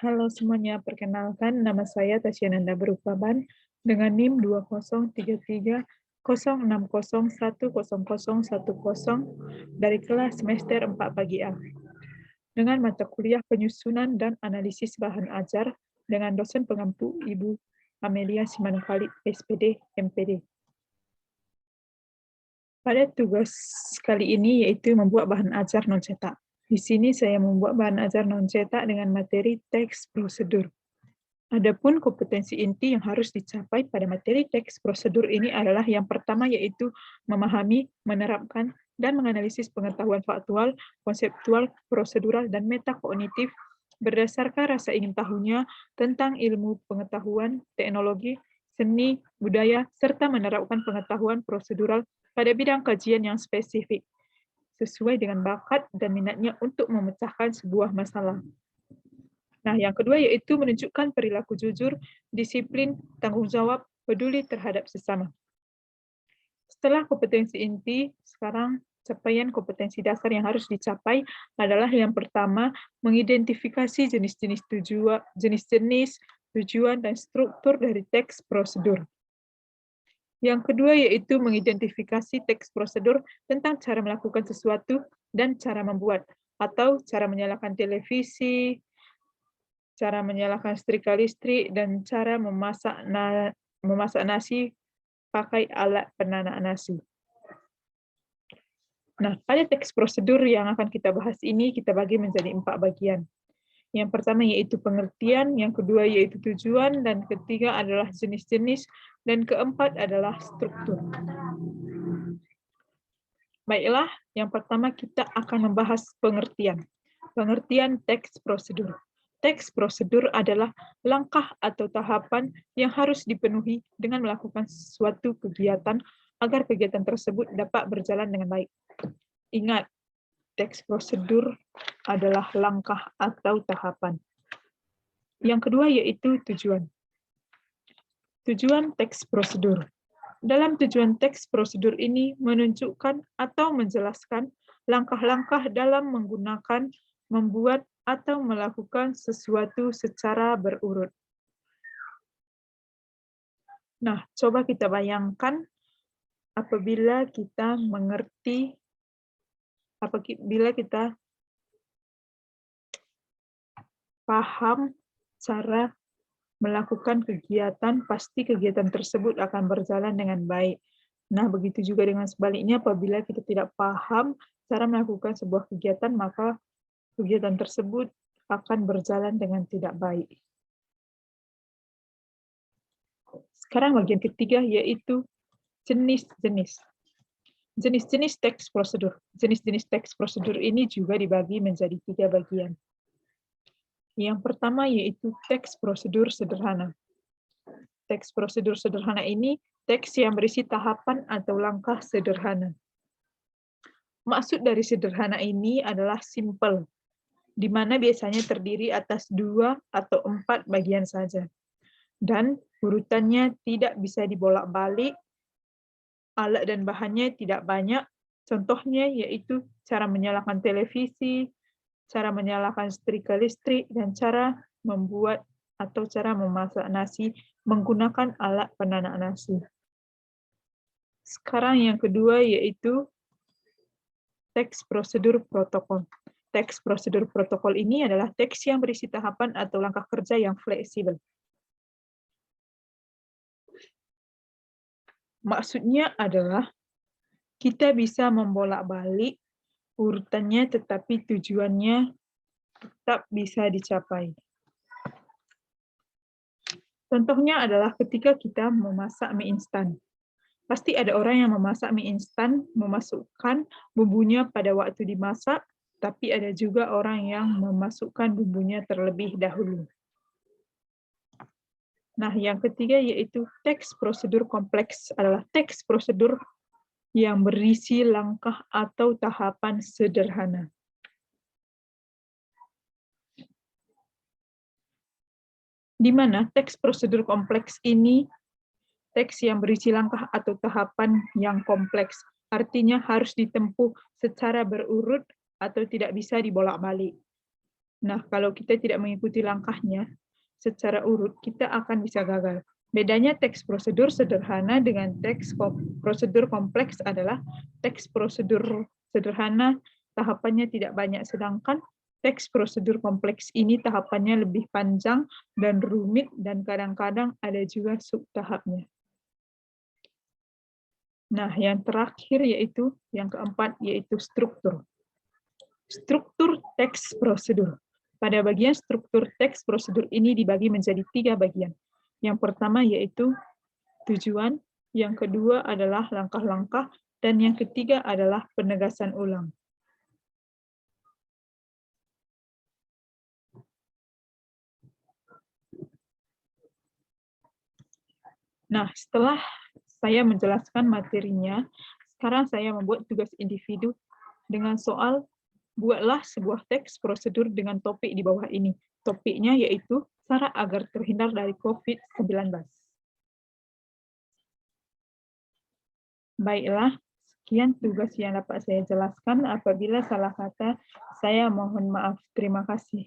Halo semuanya, perkenalkan nama saya Tasyananda Berupaban dengan NIM 203306010010 dari kelas semester 4 pagi A dengan mata kuliah penyusunan dan analisis bahan ajar dengan dosen pengampu Ibu Amelia Simanukhalid, SPD, MPD. Pada tugas kali ini yaitu membuat bahan ajar non-cetak. Di sini saya membuat bahan ajar non-cetak dengan materi teks prosedur. Adapun kompetensi inti yang harus dicapai pada materi teks prosedur ini adalah yang pertama yaitu memahami, menerapkan, dan menganalisis pengetahuan faktual, konseptual, prosedural, dan metakognitif berdasarkan rasa ingin tahunya tentang ilmu pengetahuan, teknologi, seni, budaya, serta menerapkan pengetahuan prosedural pada bidang kajian yang spesifik, sesuai dengan bakat dan minatnya untuk memecahkan sebuah masalah. Nah, yang kedua yaitu menunjukkan perilaku jujur, disiplin, tanggung jawab, peduli terhadap sesama. Setelah kompetensi inti, sekarang capaian kompetensi dasar yang harus dicapai adalah yang pertama, mengidentifikasi jenis-jenis tujuan, dan struktur dari teks prosedur. Yang kedua yaitu mengidentifikasi teks prosedur tentang cara melakukan sesuatu dan cara membuat, atau cara menyalakan televisi, cara menyalakan setrika listrik, dan cara memasak nasi pakai alat penanak nasi. Nah, pada teks prosedur yang akan kita bahas ini, kita bagi menjadi 4 bagian. Yang pertama yaitu pengertian, yang kedua yaitu tujuan, dan ketiga adalah jenis-jenis, dan keempat adalah struktur. Baiklah, yang pertama kita akan membahas pengertian. Pengertian teks prosedur. Teks prosedur adalah langkah atau tahapan yang harus dipenuhi dengan melakukan suatu kegiatan agar kegiatan tersebut dapat berjalan dengan baik. Ingat, teks prosedur adalah langkah atau tahapan. Yang kedua yaitu tujuan. Tujuan teks prosedur. Dalam tujuan teks prosedur ini menunjukkan atau menjelaskan langkah-langkah dalam menggunakan, membuat, atau melakukan sesuatu secara berurut. Nah, coba kita bayangkan apabila kita mengerti, apabila kita paham cara melakukan kegiatan, pasti kegiatan tersebut akan berjalan dengan baik. Nah, begitu juga dengan sebaliknya, apabila kita tidak paham cara melakukan sebuah kegiatan, maka kegiatan tersebut akan berjalan dengan tidak baik. Sekarang bagian ketiga yaitu jenis-jenis. Jenis-jenis teks prosedur. Jenis-jenis teks prosedur ini juga dibagi menjadi 3 bagian. Yang pertama yaitu teks prosedur sederhana. Teks prosedur sederhana ini teks yang berisi tahapan atau langkah sederhana. Maksud dari sederhana ini adalah simple, di mana biasanya terdiri atas 2 atau 4 bagian saja. Dan urutannya tidak bisa dibolak-balik, alat dan bahannya tidak banyak. Contohnya yaitu cara menyalakan televisi, cara menyalakan setrika listrik, dan cara membuat atau cara memasak nasi menggunakan alat penanak nasi. Sekarang yang kedua yaitu teks prosedur protokol. Teks prosedur protokol ini adalah teks yang berisi tahapan atau langkah kerja yang fleksibel. Maksudnya adalah kita bisa membolak-balik urutannya, tetapi tujuannya tetap bisa dicapai. Contohnya adalah ketika kita memasak mie instan. Pasti ada orang yang memasak mie instan, memasukkan bumbunya pada waktu dimasak, tapi ada juga orang yang memasukkan bumbunya terlebih dahulu. Nah, yang ketiga yaitu teks prosedur kompleks adalah teks prosedur yang berisi langkah atau tahapan sederhana. Di mana teks prosedur kompleks ini teks yang berisi langkah atau tahapan yang kompleks, artinya harus ditempuh secara berurut atau tidak bisa dibolak-balik. Nah, kalau kita tidak mengikuti langkahnya secara urut, kita akan bisa gagal. Bedanya teks prosedur sederhana dengan teks prosedur kompleks adalah teks prosedur sederhana tahapannya tidak banyak, sedangkan teks prosedur kompleks ini tahapannya lebih panjang dan rumit dan kadang-kadang ada juga subtahapnya. Nah, yang terakhir yaitu yang keempat yaitu struktur. Struktur teks prosedur. Pada bagian struktur teks prosedur ini dibagi menjadi 3 bagian. Yang pertama yaitu tujuan, yang kedua adalah langkah-langkah, dan yang ketiga adalah penegasan ulang. Nah, setelah saya menjelaskan materinya, sekarang saya membuat tugas individu dengan soal buatlah sebuah teks prosedur dengan topik di bawah ini. Topiknya yaitu cara agar terhindar dari COVID-19. Baiklah, sekian tugas yang dapat saya jelaskan. Apabila salah kata, saya mohon maaf. Terima kasih.